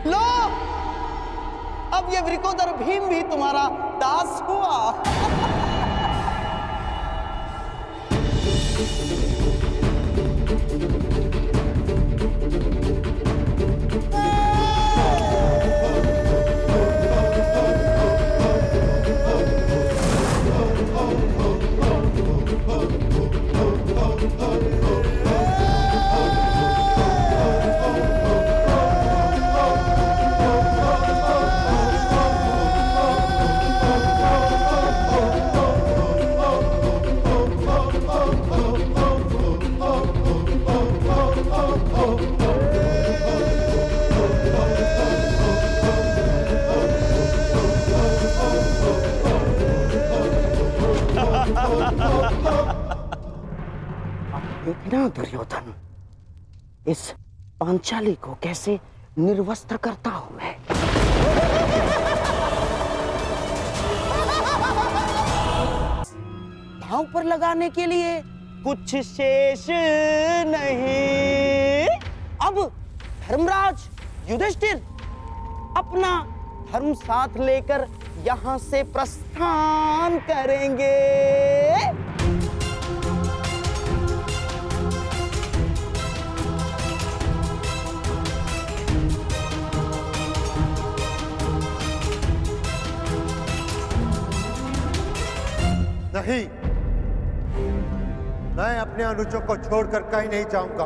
लो, अब ये वृकोदर भीम भी तुम्हारा दास हुआ। देखना दुर्योधन, इस पांचाली को कैसे निर्वस्त्र करता हूं मैं। भाव पर लगाने के लिए कुछ शेष नहीं। अब धर्मराज युधिष्ठिर अपना धर्म साथ लेकर यहां से प्रस्थान करेंगे। नहीं, मैं अपने अनुजों को छोड़कर कहीं नहीं जाऊंगा।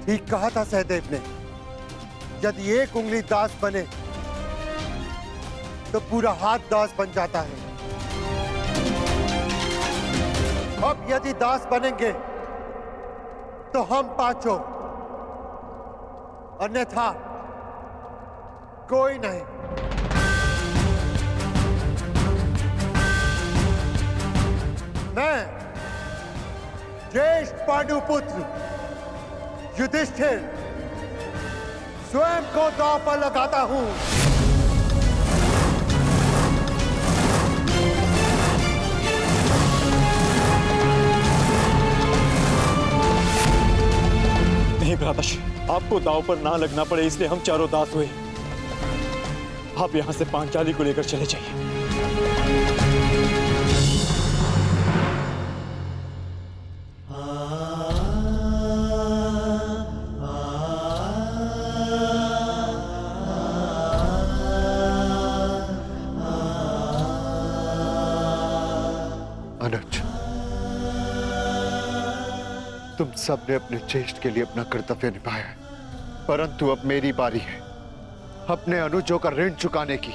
ठीक कहा था सहदेव ने, यदि एक उंगली दास बने तो पूरा हाथ दास बन जाता है। अब यदि दास बनेंगे तो हम पांचों, अन्यथा कोई नहीं। मैं ज्येष्ठ पांडुपुत्र युधिष्ठिर स्वयं को दांव पर लगाता हूं। नहीं भ्राताश्री, आपको दांव पर ना लगना पड़े इसलिए हम चारों दास हुए। आप यहां से पांचाली को लेकर चले जाइए। अनुज, तुम सबने अपने ज्येष्ठ के लिए अपना कर्तव्य निभाया है, परंतु अब मेरी बारी है अपने अनुजों का ऋण चुकाने की।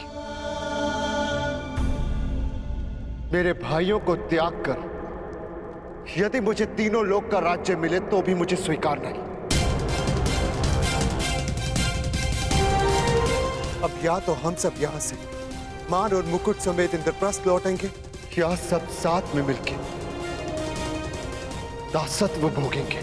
मेरे भाइयों को त्याग कर यदि मुझे तीनों लोक का राज्य मिले तो भी मुझे स्वीकार नहीं। अब या तो हम सब यहां से मान और मुकुट समेत इंद्रप्रस्थ लौटेंगे, या सब साथ में मिलके दासत्व भोगेंगे।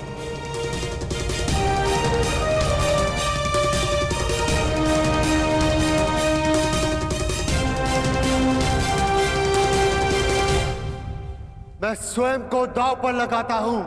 मैं स्वयं को दांव पर लगाता हूं।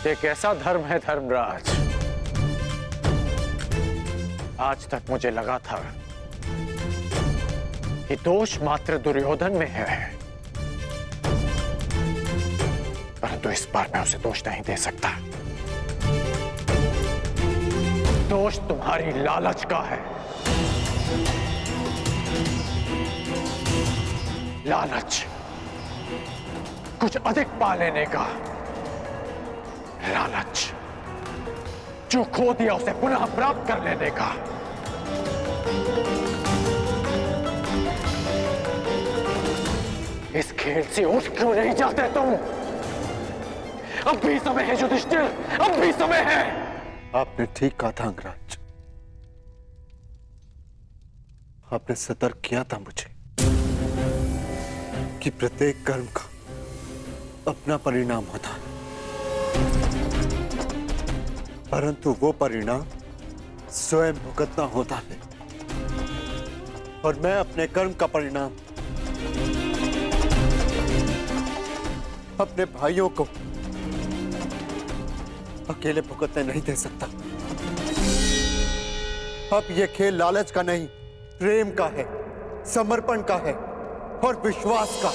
ये कैसा धर्म है धर्मराज? आज तक मुझे लगा था कि दोष मात्र दुर्योधन में है, परंतु इस बार मैं उसे दोष नहीं दे सकता। दोष तुम्हारी लालच का है। लालच, कुछ अधिक पा लेने का लालच, जो खो दिया उसे पुनः प्राप्त कर लेने का। इस खेल से उठ क्यों नहीं जाते तुम? अब भी समय है युधिष्ठिर, अब भी समय है। आपने ठीक कहा था अंगराज। आपने सतर्क किया था मुझे कि प्रत्येक कर्म का अपना परिणाम होता है, परंतु वो परिणाम स्वयं भुगतना होता है। और मैं अपने कर्म का परिणाम अपने भाइयों को अकेले भुगतने नहीं दे सकता। अब यह खेल लालच का नहीं, प्रेम का है, समर्पण का है और विश्वास का।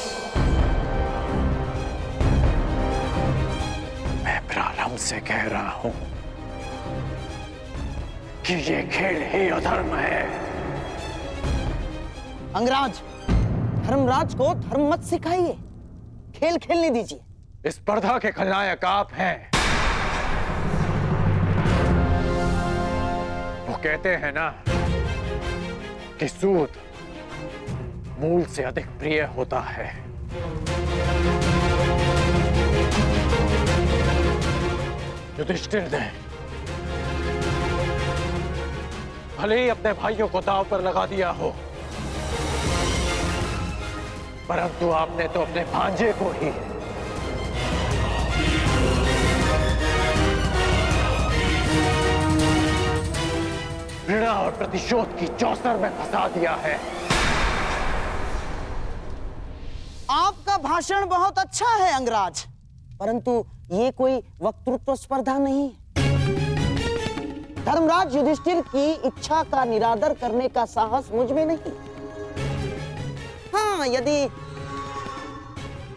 मैं प्रारंभ से कह रहा हूं कि ये खेल ही अधर्म है। अंगराज, धर्मराज को धर्म मत सिखाइए, खेल खेलने दीजिए। इस स्पर्धा के खलनायक आप हैं। वो कहते हैं ना कि सूद मूल से अधिक प्रिय होता है। युधिष्ठिर ने भले ही अपने भाइयों को दांव पर लगा दिया हो, परंतु आपने तो अपने भांजे को ही घृणा और प्रतिशोध की चौसर में फंसा दिया है। आपका भाषण बहुत अच्छा है अंगराज, परंतु ये कोई वक्तृत्व स्पर्धा नहीं है। धर्मराज युधिष्ठिर की इच्छा का निरादर करने का साहस मुझ में नहीं। हाँ, यदि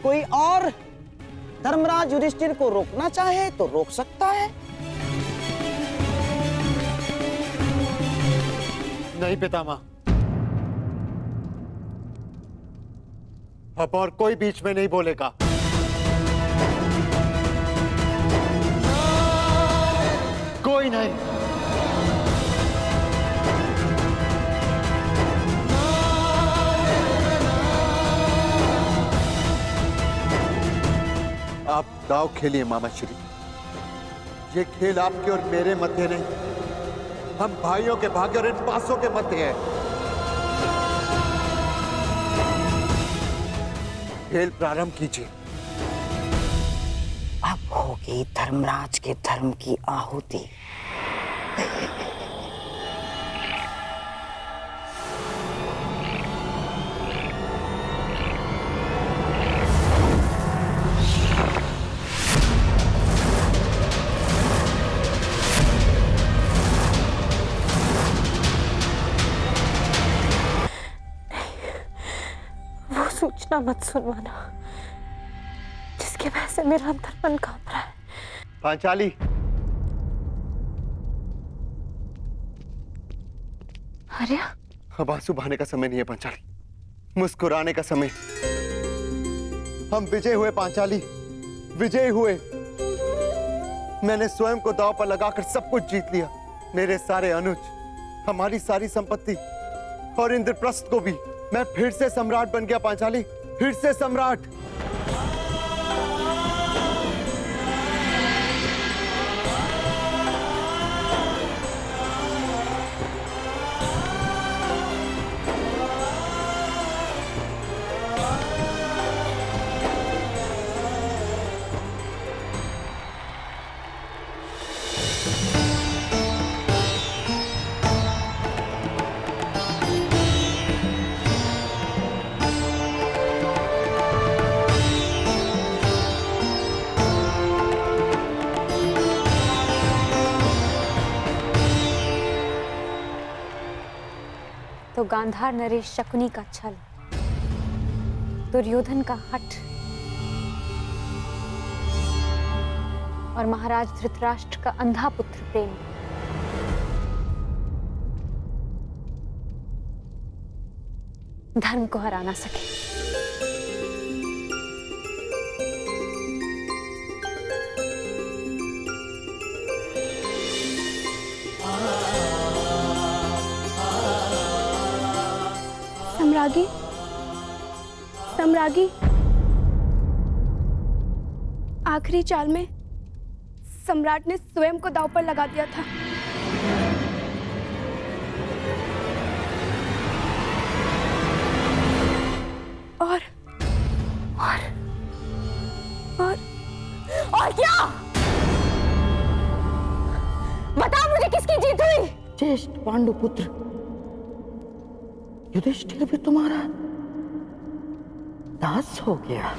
कोई और धर्मराज युधिष्ठिर को रोकना चाहे तो रोक सकता है। नहीं पितामह, अब और कोई बीच में नहीं बोलेगा। कोई नहीं। आप दाव खेलिए मामा श्री। ये खेल आपके और मेरे मध्य नहीं, हम भाइयों के भाग्य और इन पासों के मध्य है। खेल प्रारंभ कीजिए। अब होगी धर्मराज के धर्म की आहुति। सूचना मत सुनवाना जिसकी वजह से मेरा अंतर्मन कांप रहा है। पांचाली, आर्या, अब आंसू बहाने का समय नहीं है पांचाली, मुस्कुराने का समय। हम विजय हुए पांचाली, विजय हुए। मैंने स्वयं को दांव पर लगाकर सब कुछ जीत लिया। मेरे सारे अनुज, हमारी सारी संपत्ति और इंद्रप्रस्थ को भी। मैं फिर से सम्राट बन गया पांचाली, फिर से सम्राट। तो गांधार नरेश शकुनी का छल, दुर्योधन का हठ और महाराज धृतराष्ट्र का अंधा पुत्र प्रेम धर्म को हरा ना सके। सम्रागी, सम्रागी, आखिरी चाल में सम्राट ने स्वयं को दांव पर लगा दिया था। श्रेष्ठ पांडुपुत्र युधिष्ठिर भी तुम्हारा दास हो गया।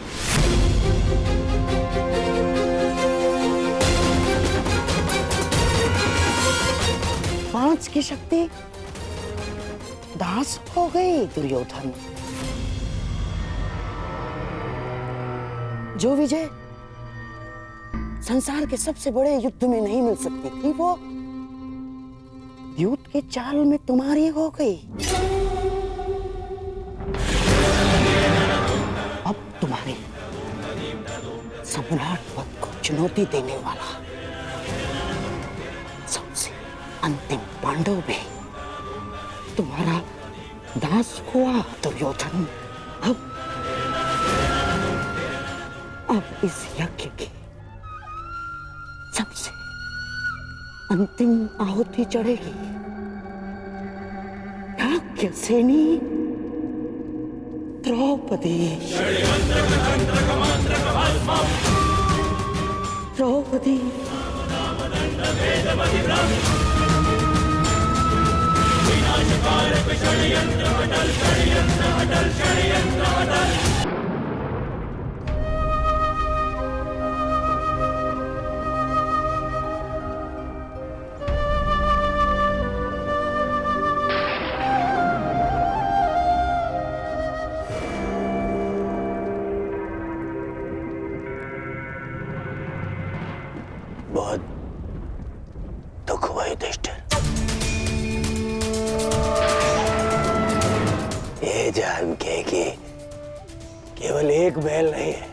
पांच की शक्ति दास हो गई दुर्योधन। जो विजय संसार के सबसे बड़े युद्ध में नहीं मिल सकती थी, वो द्यूत के चाल में तुम्हारी हो गई। अब तुम्हारे सम्राट पद को चुनौती देने वाला सबसे अंतिम पांडव भी तुम्हारा दास हुआ दुर्योधन। अब इस यज्ञ की सबसे अंतिम आहुति चढ़ेगी। याज्ञसेनी द्रौपदी। द्रौपदी बहुत दुख हुआ युधिष्ठिर। ये जान के कि केवल एक बैल नहीं है,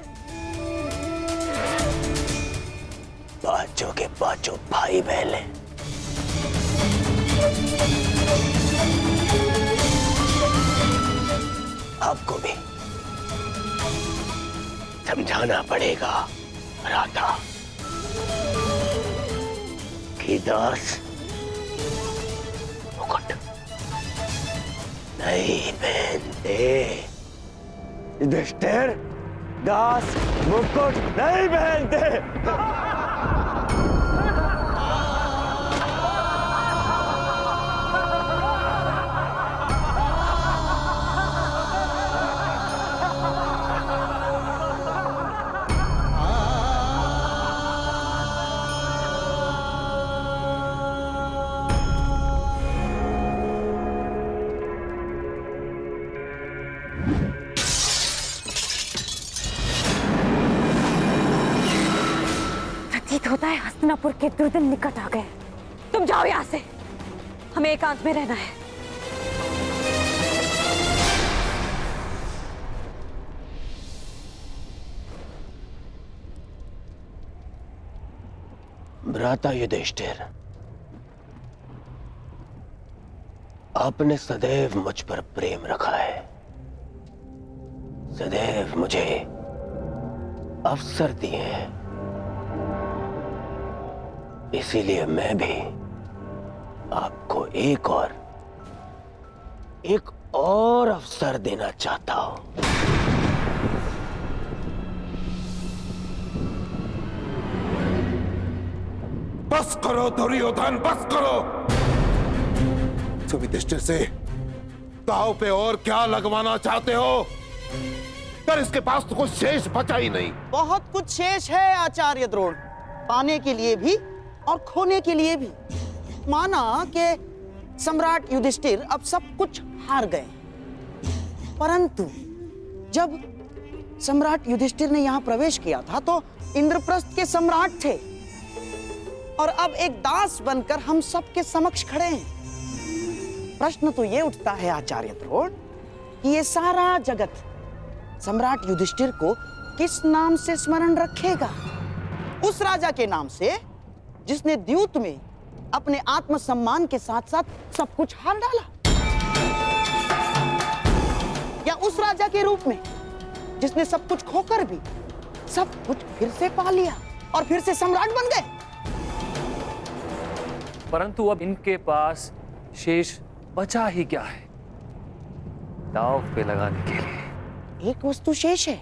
पांचों के पांचों भाई बैल हैं। आपको भी समझाना पड़ेगा राधा कि दास मुकुट नहीं पहनते। युधिष्ठिर, दास मुकुट नहीं पहनते। प्रतीत होता है हस्तिनापुर के दुर्दिन निकट आ गए। तुम जाओ यहां से, हमें एकांत में रहना है। भ्राता युधिष्ठिर, आपने सदैव मुझ पर प्रेम रखा है, सदैव मुझे अवसर दिए हैं, इसीलिए मैं भी आपको एक और अवसर देना चाहता हूं। बस करो दुर्योधन, बस करो। युधिष्ठिर से दांव पे और क्या लगवाना चाहते हो? पर इसके पास तो कुछ शेष बचा ही नहीं। बहुत कुछ शेष है आचार्य द्रोण, पाने के लिए भी और खोने के लिए भी। माना कि सम्राट युधिष्ठिर अब सब कुछ हार गए, परंतु जब सम्राट युधिष्ठिर ने यहां प्रवेश किया था तो इंद्रप्रस्थ के सम्राट थे, और अब एक दास बनकर हम सबके समक्ष खड़े हैं। प्रश्न तो ये उठता है आचार्य द्रोण कि ये सारा जगत सम्राट युधिष्ठिर को किस नाम से स्मरण रखेगा? उस राजा के नाम से जिसने द्यूत में अपने आत्मसम्मान के साथ साथ सब कुछ हार डाला, या उस राजा के रूप में जिसने सब कुछ खोकर भी सब कुछ फिर से पा लिया और फिर से सम्राट बन गए? परंतु अब इनके पास शेष बचा ही क्या है दांव पे लगाने के लिए? एक वस्तु शेष है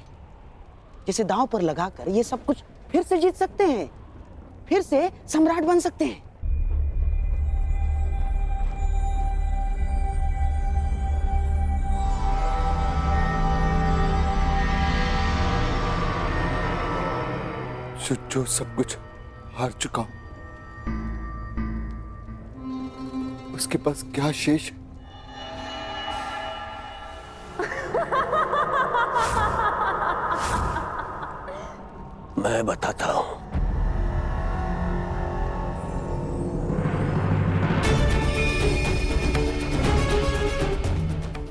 जिसे दांव पर लगाकर ये सब कुछ फिर से जीत सकते हैं, फिर से सम्राट बन सकते हैं। जो सब कुछ हार चुका हूं, उसके पास क्या शेष है? मैं बताता हूं।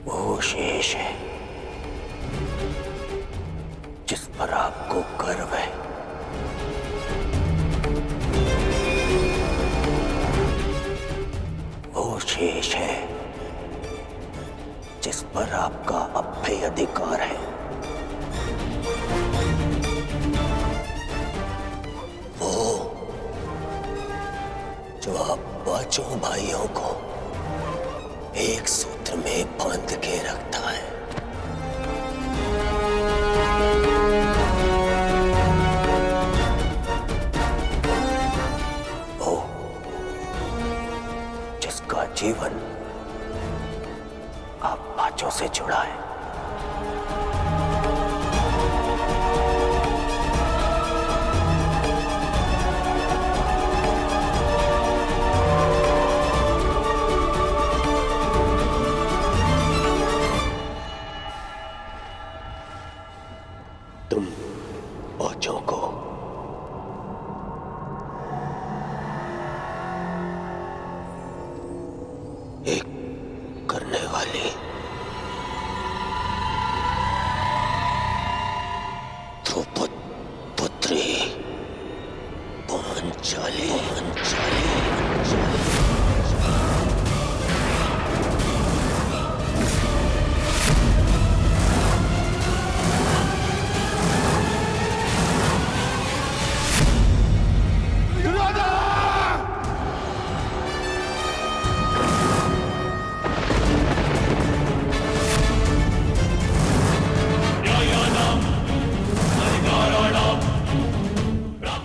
वो शेष है जिस पर आपको गर्व है। वो शेष है जिस पर आपका अब भी अधिकार है। जो आप पांचों भाइयों को एक सूत्र में बांध के रखता है। वो जिसका जीवन आप पांचों से जुड़ा है। तुम पांचों को एक करने वाली द्रौपद पुत्री पांचाली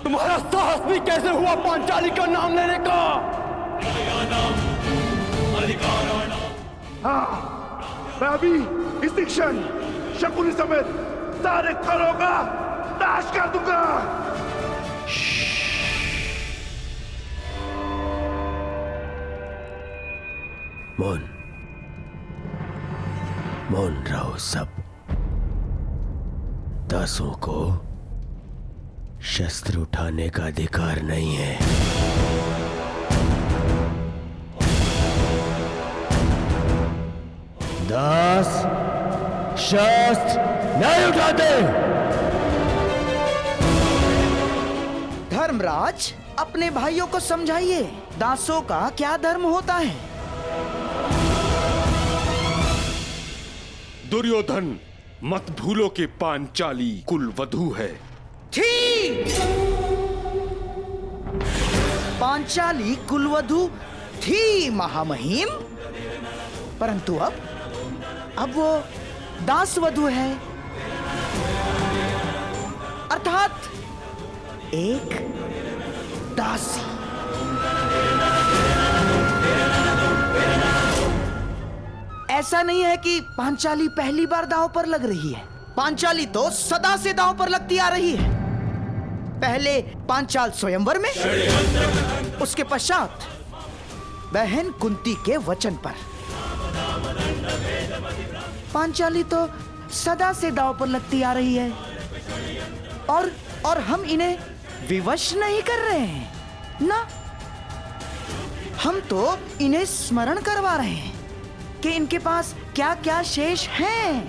तुम्हारा साहस भी कैसे हुआ पांचाली का नाम लेने का? मैं अभी इसी क्षण शकुनी समेत सारे खरों का नाश कर दूंगा। मौन रहो सब। दासों को शस्त्र उठाने का अधिकार नहीं है। दास शस्त्र नहीं उठाते। धर्मराज, अपने भाइयों को समझाइए, दासों का क्या धर्म होता है। दुर्योधन, मत भूलो कि पांचाली कुलवधू है। थी पांचाली कुलवधू थी महामहिम, परंतु अब वो दासवधू है, अर्थात एक दासी। ऐसा नहीं है कि पांचाली पहली बार दांव पर लग रही है। पांचाली तो सदा से दांव पर लगती आ रही है। पहले पांचाल स्वयंवर में, उसके पश्चात बहन कुंती के वचन पर। पांचाली तो सदा से दांव पर लगती आ रही है और हम इन्हें विवश नहीं कर रहे हैं ना। हम तो इन्हें स्मरण करवा रहे हैं कि इनके पास क्या क्या शेष हैं।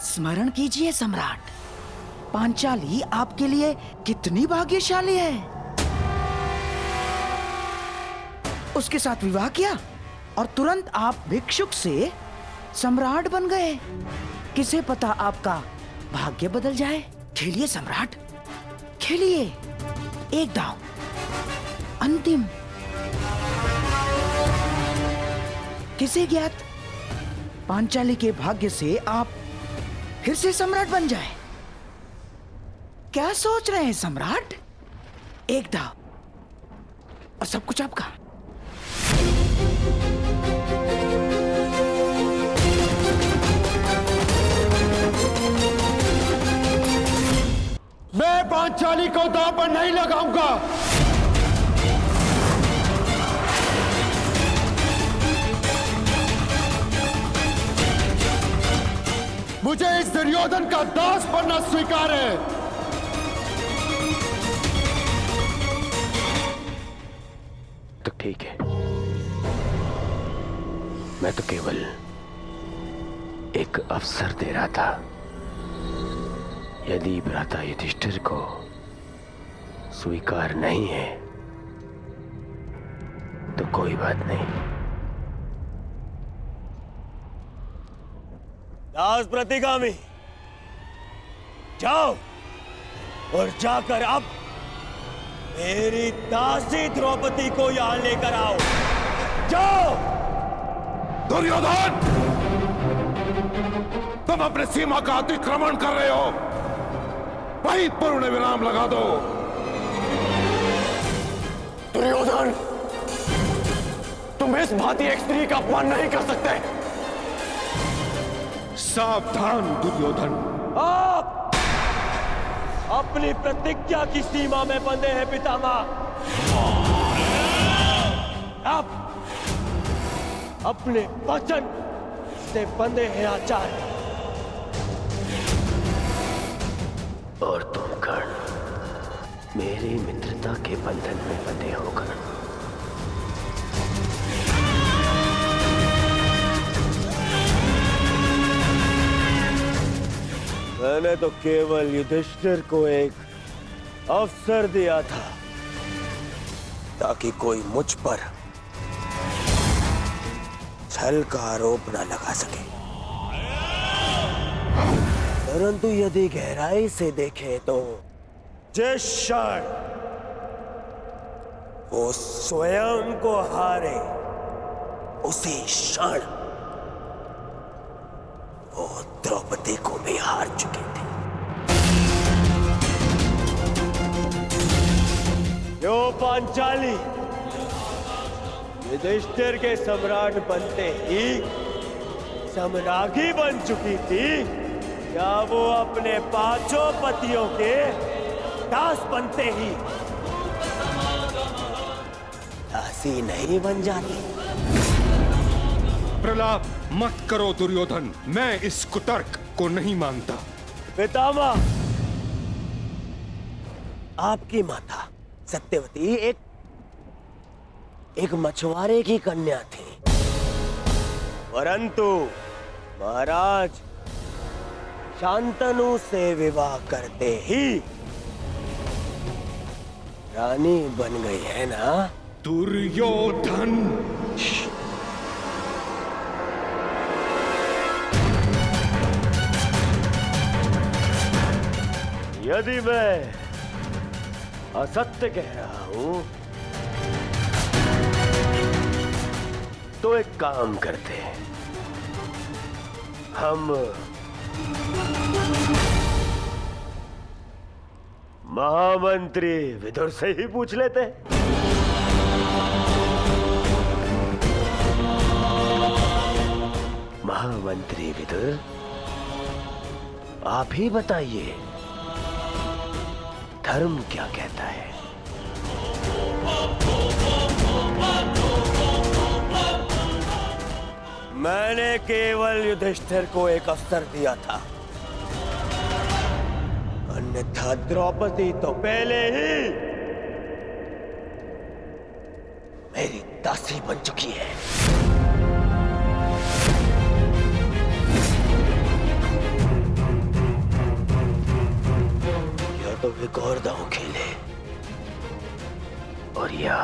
स्मरण कीजिए सम्राट, पांचाली आपके लिए कितनी भाग्यशाली है। उसके साथ विवाह किया और तुरंत आप भिक्षुक से सम्राट बन गए। किसे पता आपका भाग्य बदल जाए। खेलिए सम्राट, खेलिए। एक दांव, अंतिम। किसे ज्ञात, पांचाली के भाग्य से आप फिर से सम्राट बन जाए। क्या सोच रहे हैं सम्राट? एक दांव और सब कुछ आपका। मैं पांचाली को दांव पर नहीं लगाऊंगा। मुझे इस दुर्योधन का दास बनना स्वीकार है। तो ठीक है, मैं तो केवल एक अवसर दे रहा था। यदि भ्राता युधिष्ठिर को स्वीकार नहीं है तो कोई बात नहीं। दास प्रतिगामी, जाओ और जाकर अब मेरी दासी द्रौपदी को यहां लेकर आओ। जाओ। दुर्योधन, तुम अपने सीमा का अतिक्रमण कर रहे हो। वहीं पूर्ण विराम लगा दो। दुर्योधन, तुम इस भांति एक स्त्री का अपमान नहीं कर सकते। सावधान दुर्योधन। आप अपनी प्रतिज्ञा की सीमा में बंधे हैं पितामह। आप अपने वचन से बंधे हैं आचार्य। और तुम कर्ण मेरी मित्रता के बंधन में बंधे होकर मैंने तो केवल युधिष्ठिर को एक अवसर दिया था ताकि कोई मुझ पर छल का आरोप न लगा सके। परंतु यदि गहराई से देखें तो जिस क्षण वो स्वयं को हारे उसी क्षण वो द्रौपदी को भी हार चुके थे। जो पांचाली युधिष्ठिर के सम्राट बनते ही सम्राज्ञी बन चुकी थी, क्या वो अपने पांचों पतियों के दास बनते ही दासी नहीं बन जाती? प्रलाप मत करो दुर्योधन, मैं इस कुतर्क को नहीं मानता। पितामह, आपकी माता सत्यवती एक मछुआरे की कन्या थी, परंतु महाराज शांतनु से विवाह करते ही रानी बन गई है ना? दुर्योधन, यदि मैं असत्य कह रहा हूं तो एक काम करते हैं, हम महामंत्री विदुर से ही पूछ लेते हैं। महामंत्री विदुर, आप ही बताइए धर्म क्या कहता है? मैंने केवल युधिष्ठिर को एक अवसर दिया था, अन्यथा द्रौपदी तो पहले ही मेरी दासी बन चुकी है। या तो एक और दांव खेले और या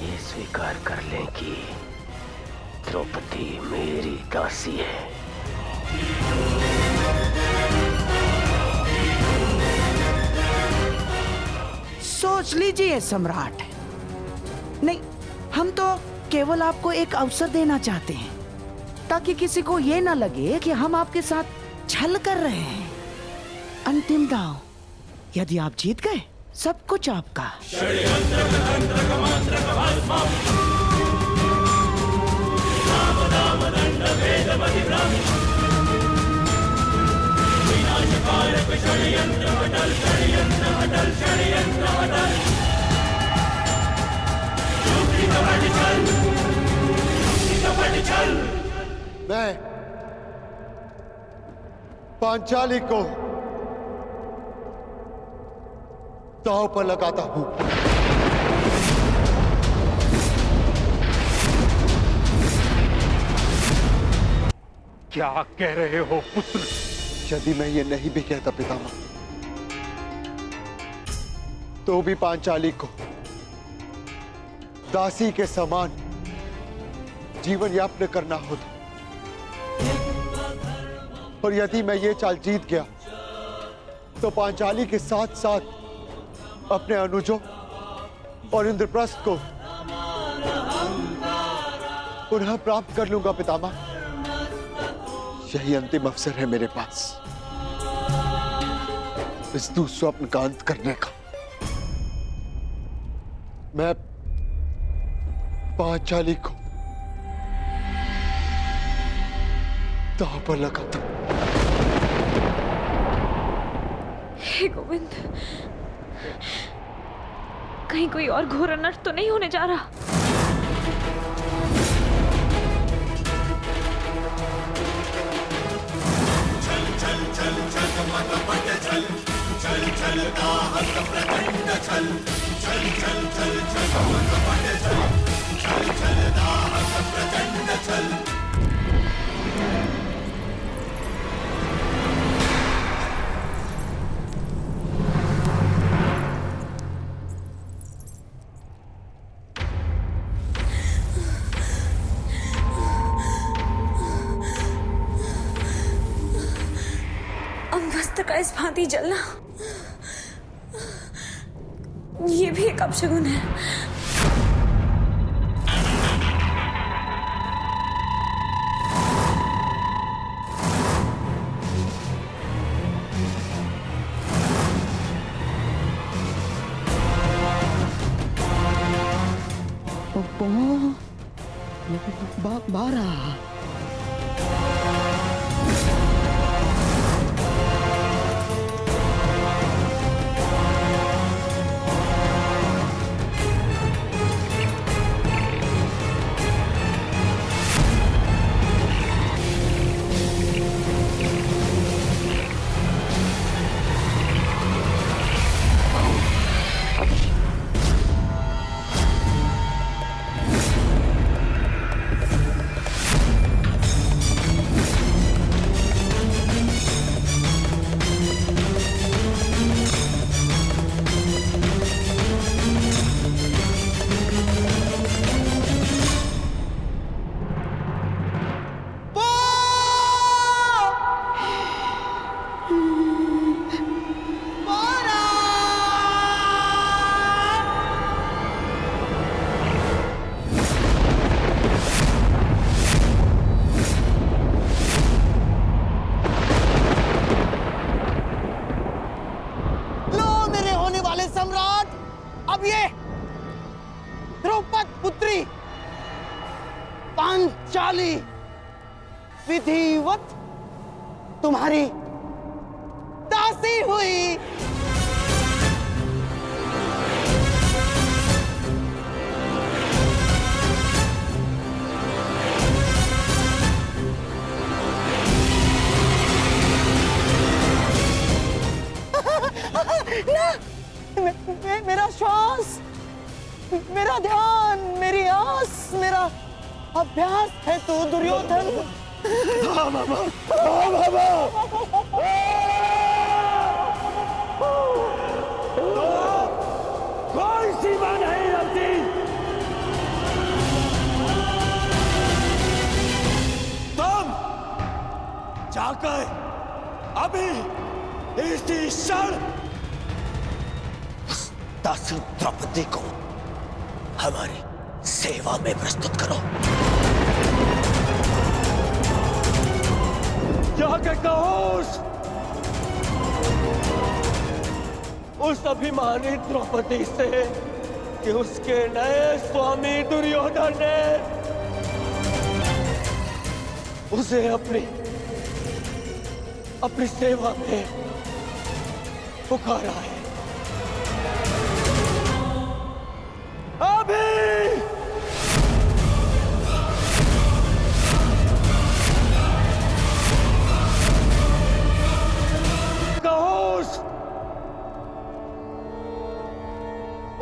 ये स्वीकार कर लें कि द्रौपदी मेरी दासी है। सोच लीजिए सम्राट। नहीं, हम तो केवल आपको एक अवसर देना चाहते हैं ताकि किसी को ये ना लगे कि हम आपके साथ छल कर रहे हैं। अंतिम दांव, यदि आप जीत गए सब कुछ आपका। मैं पांचाली को दांव पर लगाता हूं। क्या कह रहे हो पुत्र? यदि मैं ये नहीं भी कहता पितामह, तो भी पांचाली को दासी के समान जीवन यापन करना होता। और यदि मैं ये चाल जीत गया तो पांचाली के साथ साथ अपने अनुजों और इंद्रप्रस्थ को पुनः प्राप्त कर लूंगा पितामह। यही अंतिम अवसर है मेरे पास इस दुस्वप्न का अंत करने का। मैं पांचाली को दांव पर लगाता हूं। हे गोविंद, कहीं कोई और घोर अनर्थ तो नहीं होने जा रहा? अंगवस्त्र का इस भांति जलना, ये भी एक अपशगुन है। बारह। अब ये द्रौपद पुत्री पांचाली विधिवत तुम्हारी दासी हुई। ना, मेरा श्वास, मेरा ध्यान, मेरी आस, मेरा अभ्यास है तू दुर्योधन। हाँ मामा, हाँ मामा। कोई सीमा नहीं रखती। तुम जाकर अभी इसी क्षण दासी द्रौपदी को हमारी सेवा में प्रस्तुत करो। जाकर कहो उस अभिमानी द्रौपदी से कि उसके नए स्वामी दुर्योधन ने उसे अपनी अपनी सेवा में पुकारा है। अभी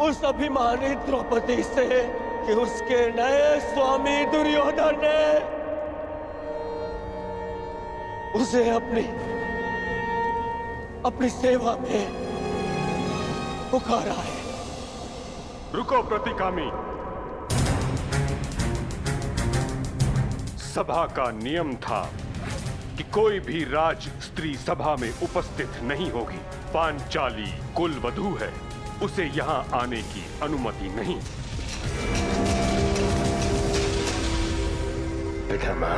उस अभिमानी द्रौपदी से कि उसके नए स्वामी दुर्योधन ने उसे अपनी सेवा में पुकारा है। रुको प्रतिगामी। सभा का नियम था कि कोई भी राज स्त्री सभा में उपस्थित नहीं होगी। पांचाली कुलवधू है, उसे यहाँ आने की अनुमति नहीं। पितामह,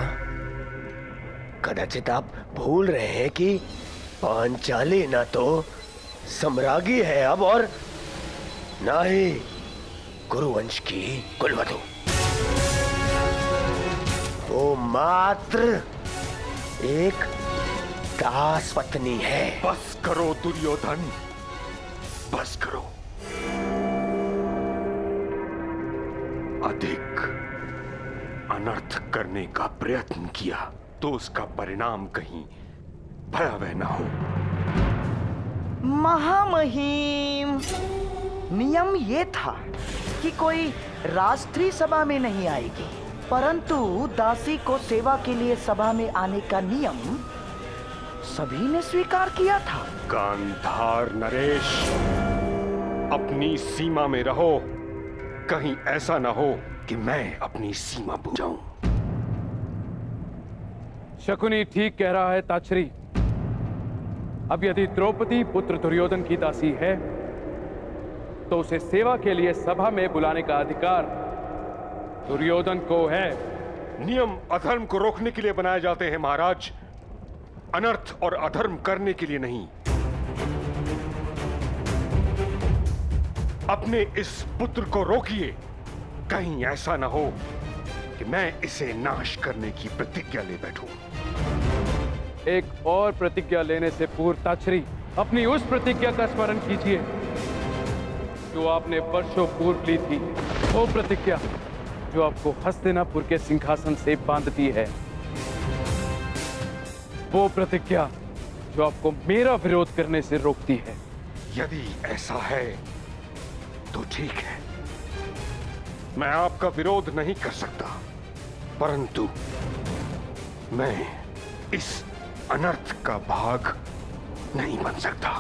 कदाचित आप भूल रहे हैं कि पांचाली ना तो सम्राज्ञी है अब, और ना ही कुरुवंश की कुलवधू। वो मात्र एक दास पत्नी है। बस करो दुर्योधन, बस करो। अधिक अनर्थ करने का प्रयत्न किया तो उसका परिणाम कहीं भयावह न हो। महामहिम, नियम ये था कि कोई राष्ट्रीय सभा में नहीं आएगी, परंतु दासी को सेवा के लिए सभा में आने का नियम सभी ने स्वीकार किया था। गांधार नरेश, अपनी सीमा में रहो, कहीं ऐसा ना हो कि मैं अपनी सीमा भूल जाऊं। शकुनी ठीक कह रहा है ताछरी। अब यदि द्रौपदी पुत्र दुर्योधन की दासी है तो उसे सेवा के लिए सभा में बुलाने का अधिकार दुर्योधन को है। नियम अधर्म को रोकने के लिए बनाए जाते हैं महाराज, अनर्थ और अधर्म करने के लिए नहीं। अपने इस पुत्र को रोकिए, कहीं ऐसा ना हो कि मैं इसे नाश करने की प्रतिज्ञा ले बैठूं। एक और प्रतिज्ञा लेने से पूर्व ताछरी, अपनी उस प्रतिज्ञा का स्मरण कीजिए जो आपने वर्षों पूर्व ली थी। वो प्रतिज्ञा जो आपको हस्तिनापुर के सिंहासन से बांधती है। वो प्रतिज्ञा जो आपको मेरा विरोध करने से रोकती है। यदि ऐसा है तो ठीक है, मैं आपका विरोध नहीं कर सकता, परंतु मैं इस अनर्थ का भाग नहीं बन सकता।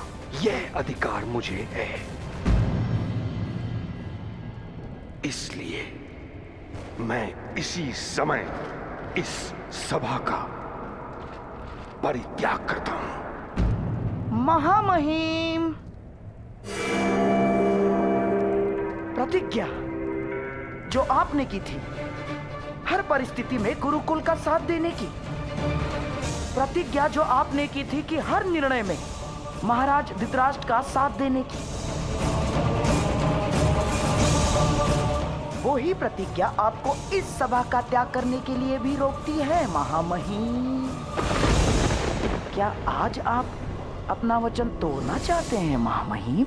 यह अधिकार मुझे है, इसलिए मैं इसी समय इस सभा का परित्याग करता हूं। महामहिम, प्रतिज्ञा जो आपने की थी हर परिस्थिति में गुरुकुल का साथ देने की, प्रतिज्ञा जो आपने की थी कि हर निर्णय में महाराज धृतराष्ट्र का साथ देने की, वो ही प्रतिज्ञा आपको इस सभा का त्याग करने के लिए भी रोकती है। महामहिम, क्या आज आप अपना वचन तोड़ना चाहते हैं? महामहिम,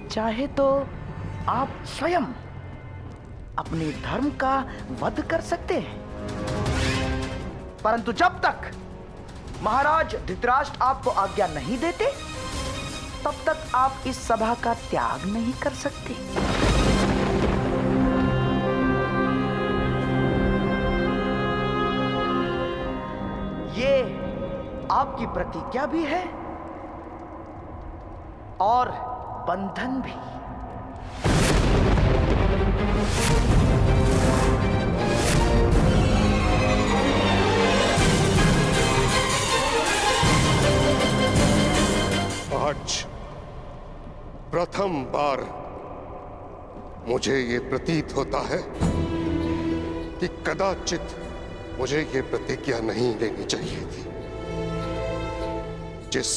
चाहे तो आप स्वयं अपने धर्म का वध कर सकते हैं, परंतु जब तक महाराज धृतराष्ट्र आपको आज्ञा नहीं देते तब तक आप इस सभा का त्याग नहीं कर सकते। ये आपकी प्रतिज्ञा भी है और बंधन भी। आज प्रथम बार मुझे ये प्रतीत होता है कि कदाचित मुझे ये प्रतिज्ञा नहीं लेनी चाहिए थी। जिस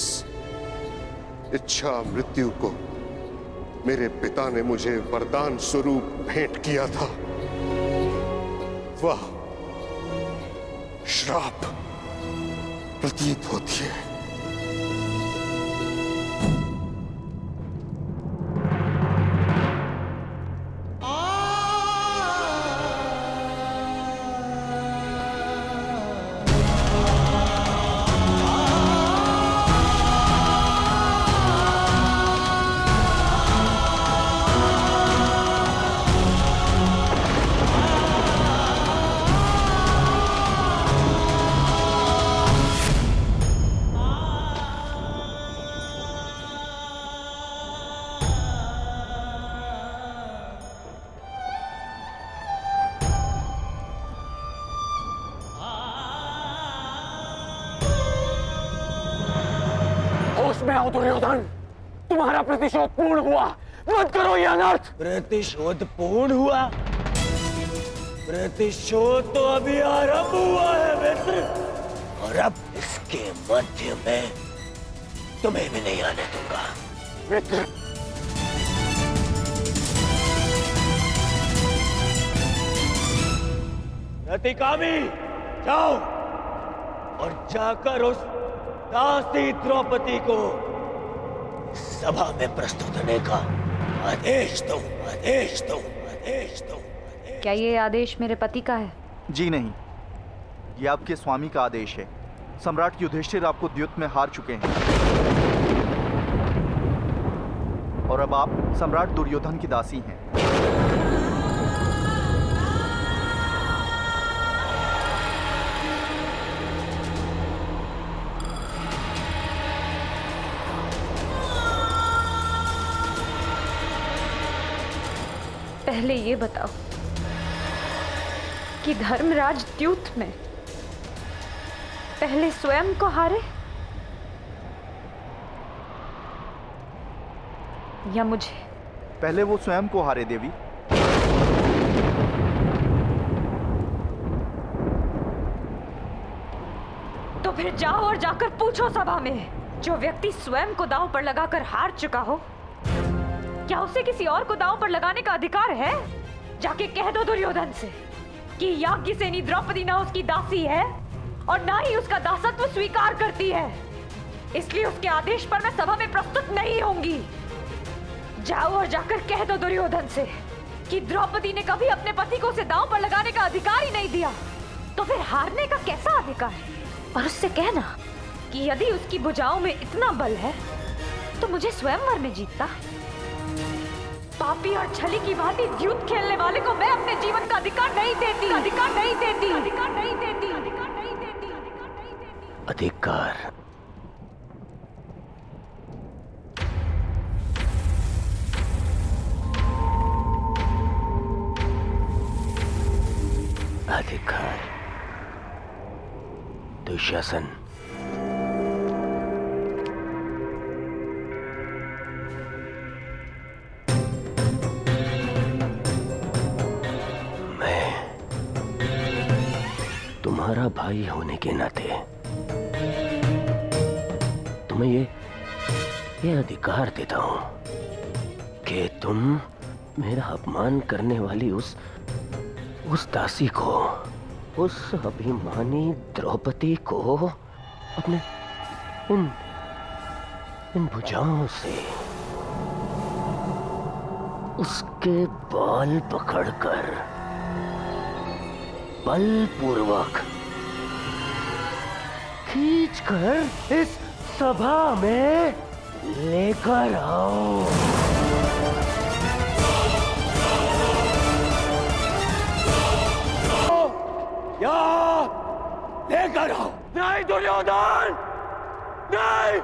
इच्छा मृत्यु को मेरे पिता ने मुझे वरदान स्वरूप भेंट किया था, वह श्राप प्रतीत होती है। होश में आओ दुर्योधन, तुम्हारा प्रतिशोध पूर्ण हुआ, मत करो ये अनर्थ। प्रतिशोध पूर्ण हुआ? प्रतिशोध तो अभी आरंभ हुआ है मित्र, और अब इसके मध्य में तुम्हें भी नहीं आने दूंगा मित्र। रतिकामी, जाओ और जाकर उस दासी द्रौपदी को सभा में प्रस्तुत होने का आदेश दो, आदेश दो, आदेश दो। क्या ये आदेश मेरे पति का है? जी नहीं, ये आपके स्वामी का आदेश है। सम्राट युधिष्ठिर आपको द्युत में हार चुके हैं और अब आप सम्राट दुर्योधन की दासी हैं। पहले ये बताओ कि धर्मराज द्यूत में पहले स्वयं को हारे या मुझे? पहले वो स्वयं को हारे देवी। तो फिर जाओ और जाकर पूछो सभा में, जो व्यक्ति स्वयं को दांव पर लगाकर हार चुका हो, क्या उसे किसी और को दांव पर लगाने का अधिकार है? जाके कह दो दुर्योधन से कि याज्ञसेनी द्रौपदी ना उसकी दासी है और ना ही उसका दासत्व स्वीकार करती है, इसलिए उसके आदेश पर मैं सभा में प्रस्तुत नहीं होंगी। जाओ और जाकर कह दो दुर्योधन से कि द्रौपदी ने कभी अपने पति को उसे दांव पर लगाने का अधिकार ही नहीं दिया, तो फिर हारने का कैसा अधिकार? और उससे कहना कि यदि उसकी भुजाओं में इतना बल है तो मुझे स्वयंवर में जीतता। पापी और छली की भांति द्यूत खेलने वाले को मैं अपने जीवन का अधिकार नहीं देती, अधिकार नहीं देती, अधिकार नहीं देती, अधिकार नहीं देती, अधिकार नहीं देती। अधिकार? अधिकार? दुशासन, तुम्हारा भाई होने के नाते तुम्हें ये अधिकार देता हूं कि तुम मेरा अपमान करने वाली उस दासी को, उस अभिमानी द्रौपदी को अपने इन भुजाओं से उसके बाल पकड़कर बलपूर्वक खींचकर इस सभा में लेकर आओ। यहाँ लेकर आओ। नहीं दुर्योधन, नहीं।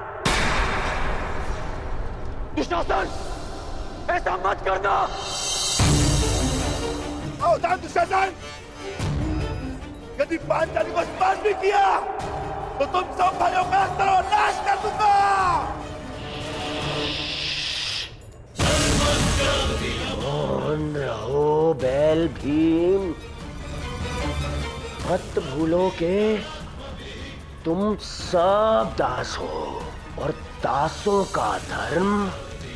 दुशासन, ऐसा मत करना। सावधान दुशासन, यदि पांचाली को स्पर्श भी किया तो तुम सब भाइयों का सर्वनाश कर दूंगा। मौन रहो बैल भीम, मत भूलो कि तुम सब दास हो और दासों का धर्म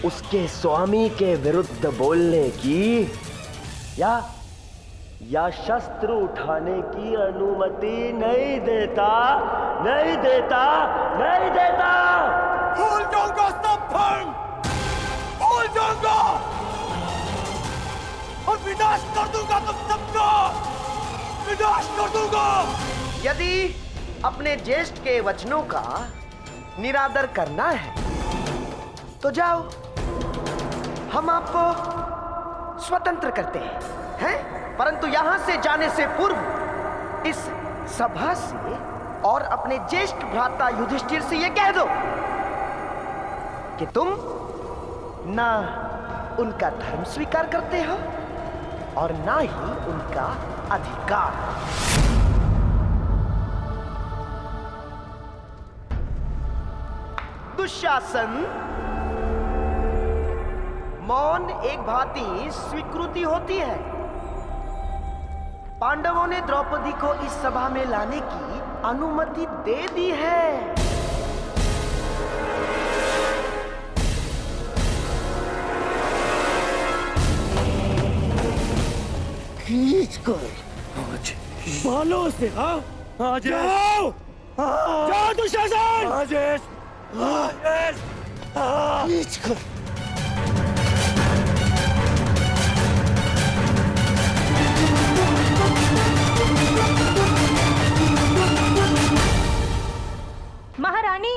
उसके स्वामी के विरुद्ध बोलने की या या शस्त्र उठाने की अनुमति नहीं देता, नहीं देता, नहीं देता। भूल जाऊंगा सब धर्म, भूल जाऊंगा और विनाश कर दूंगा तुम सबका, विनाश कर दूंगा। यदि अपने ज्येष्ठ के वचनों का निरादर करना है तो जाओ, हम आपको स्वतंत्र करते हैं? परंतु यहां से जाने से पूर्व इस सभा से और अपने ज्येष्ठ भ्राता युधिष्ठिर से यह कह दो कि तुम ना उनका धर्म स्वीकार करते हो और ना ही उनका अधिकार। दुशासन, मौन एक भांति स्वीकृति होती है। पांडवों ने द्रौपदी को इस सभा में लाने की अनुमति दे दी है। खींच कर बालों से। हाँ जाओ, जाओ दुशासन। खींच कर। महारानी,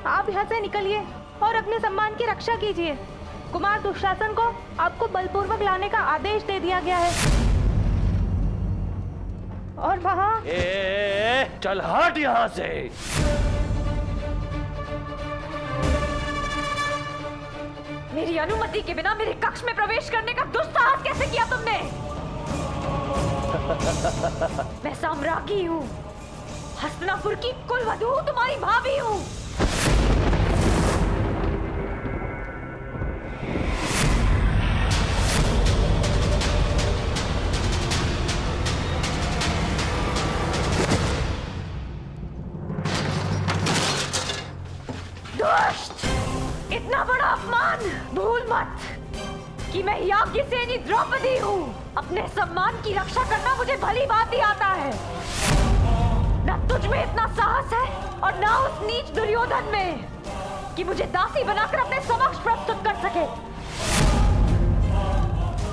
आप यहाँ से निकलिए और अपने सम्मान की रक्षा कीजिए। कुमार दुशासन को आपको बलपूर्वक लाने का आदेश दे दिया गया है। और वहाँ चल हट यहाँ से। मेरी अनुमति के बिना मेरे कक्ष में प्रवेश करने का दुस्साहस कैसे किया तुमने? मैं साम्राज्ञी हूँ, हस्तिनापुर की कुलवधू, तुम्हारी भाभी हूँ। दुष्ट! इतना बड़ा अपमान! भूल मत कि मैं याज्ञसेनी द्रौपदी हूँ। अपने सम्मान की रक्षा करना मुझे भली बात ही आता है। न तुझ में इतना साहस है और न उस नीच दुर्योधन में कि मुझे दासी बनाकर अपने समक्ष प्रस्तुत कर सके।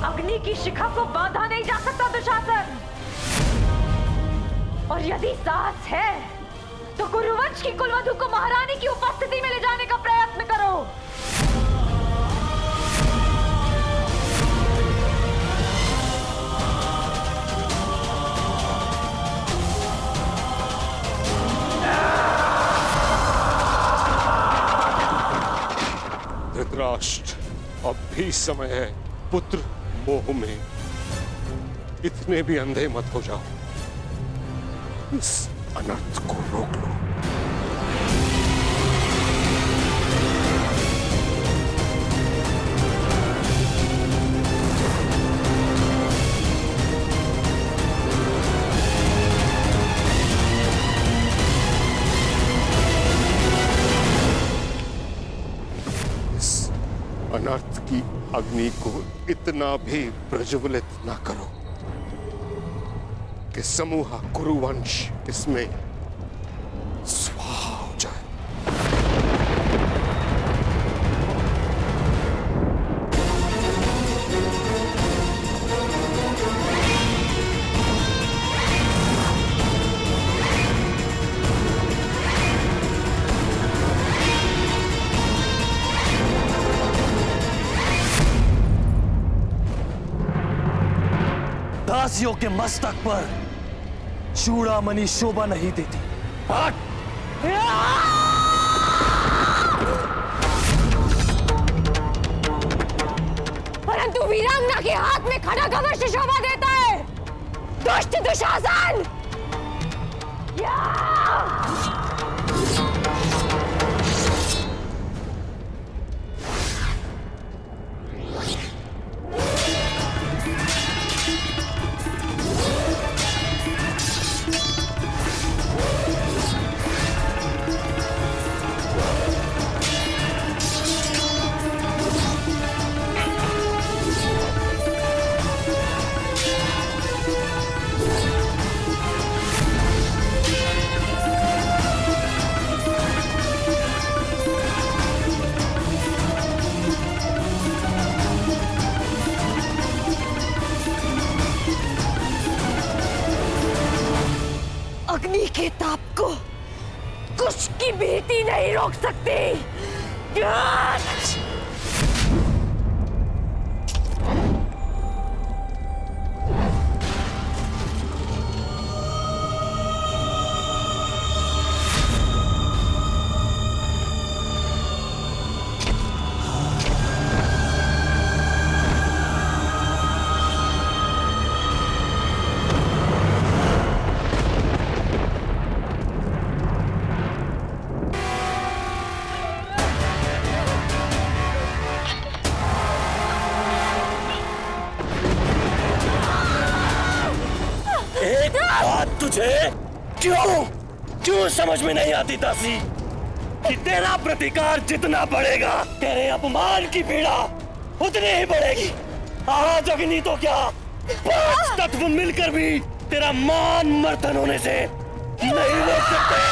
अग्नि की शिखा को बांधा नहीं जा सकता दुशासन। और यदि साहस है तो कुरुवंश की कुलवधू को महारानी की उपस्थिति में ले जाने का प्रयत्न करो। धृतराष्ट्र, अब भी समय है। पुत्र मोह में इतने भी अंधे मत हो जाओ। इस अनर्थ को रोक लो। इस अनर्थ की अग्नि को इतना भी प्रज्वलित ना करो कि समूह कुरुवंश इसमें स्वाहा हो जाए। दासियों के मस्तक पर चूड़ामणि शोभा नहीं देती। हट! परंतु वीरांगना के हाथ में खड़ग अवश्य शोभा देता है। दुष्ट दुशासन! भीति नहीं रोक सकती। एक बात तुझे क्यों समझ में नहीं आती दासी कि तेरा प्रतिकार जितना बढ़ेगा तेरे अपमान की पीड़ा उतनी ही बढ़ेगी। आज अग्नि तो क्या 5 तत्व मिलकर भी तेरा मान मर्दन होने से नहीं रोक सकते।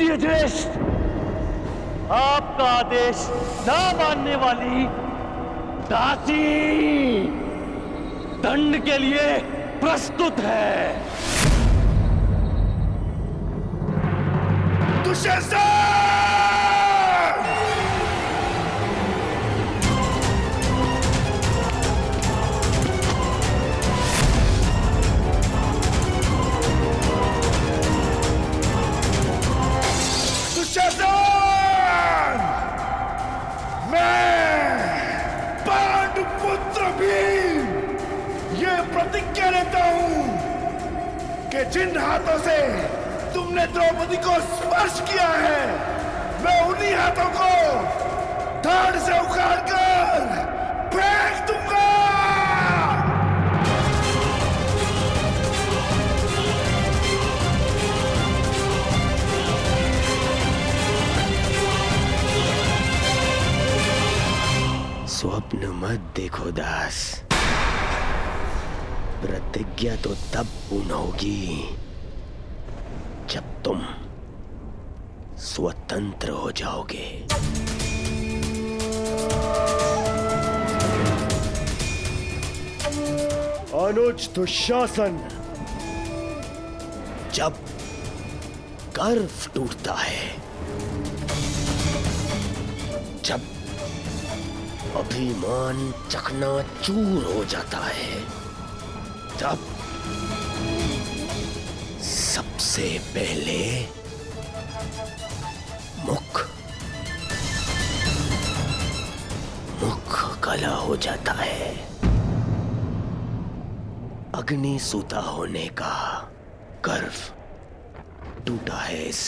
युधिष्ठिर, आपका आदेश ना मानने वाली दासी दंड के लिए प्रस्तुत है। दुशासन! दुशासन! मैं पांडुपुत्र भीम ये प्रतिज्ञा लेता हूं कि जिन हाथों से तुमने द्रौपदी को स्पर्श किया है, मैं उन्हीं हाथों को धड़ से उखाड़कर फेंक दूंगा। स्वप्न मत देखो दास, प्रतिज्ञा तो तब पूर्ण होगी जब तुम स्वतंत्र हो जाओगे। अनुज दुशासन, जब गर्व टूटता है, जब अभिमान चकनाचूर हो जाता है, तब सबसे पहले मुख काला हो जाता है। अग्नि सूता होने का गर्व टूटा है इस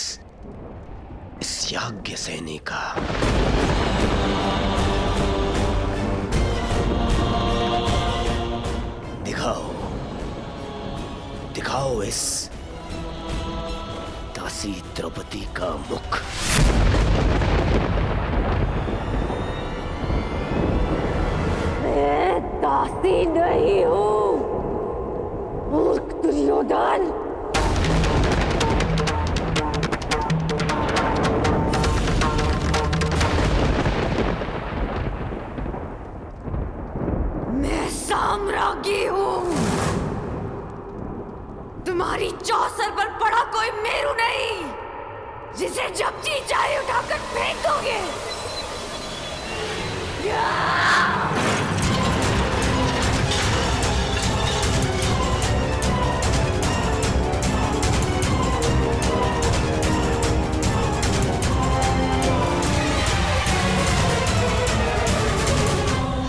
याज्ञ सैनी का। दिखाओ इस दासी द्रौपदी का मुख। मैं दासी नहीं हूं, मूर्ख दुर्योधन। मैं साम्राज्ञी हूं। तुम्हारी चौसर पर पड़ा कोई मेरू नहीं, जिसे जब जी चाहे उठाकर फेंक दोगे।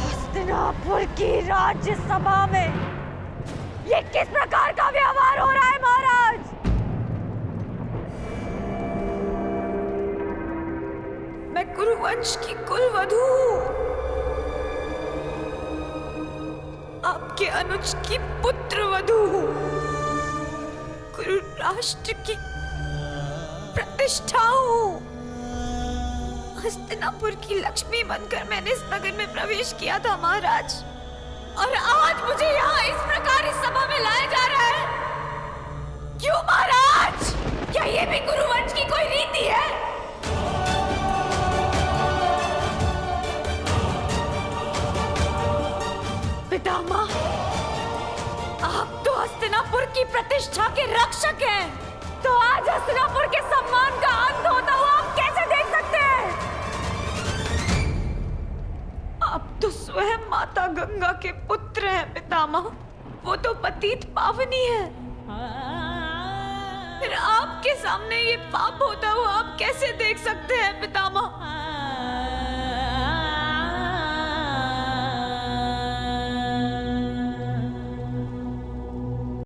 हस्तिनापुर की राज्यसभा में ये किस प्रकार का व्यवहार हो रहा है महाराज? मैं कुरुवंश की कुलवधू हूं, आपके अनुज की पुत्रवधू हूं, कुरु राष्ट्र की प्रतिष्ठा हूं। हस्तिनापुर की लक्ष्मी बनकर मैंने इस नगर में प्रवेश किया था महाराज, और आज मुझे यहाँ इस प्रकार इस सभा में लाया जा रहा है। क्यों महाराज? क्या ये भी कुरुवंश की कोई रीति है? पितामह, आप तो हस्तिनापुर की प्रतिष्ठा के रक्षक हैं, तो आज हस्तिनापुर के सम्मान का अंत होता हुआ आप कैसे देख सकते हैं? आप तो स्वयं माता गंगा के पुत्र हैं पितामह, वो तो पतित पावनी है। फिर आपके सामने ये पाप होता हुआ आप कैसे देख सकते हैं पितामह?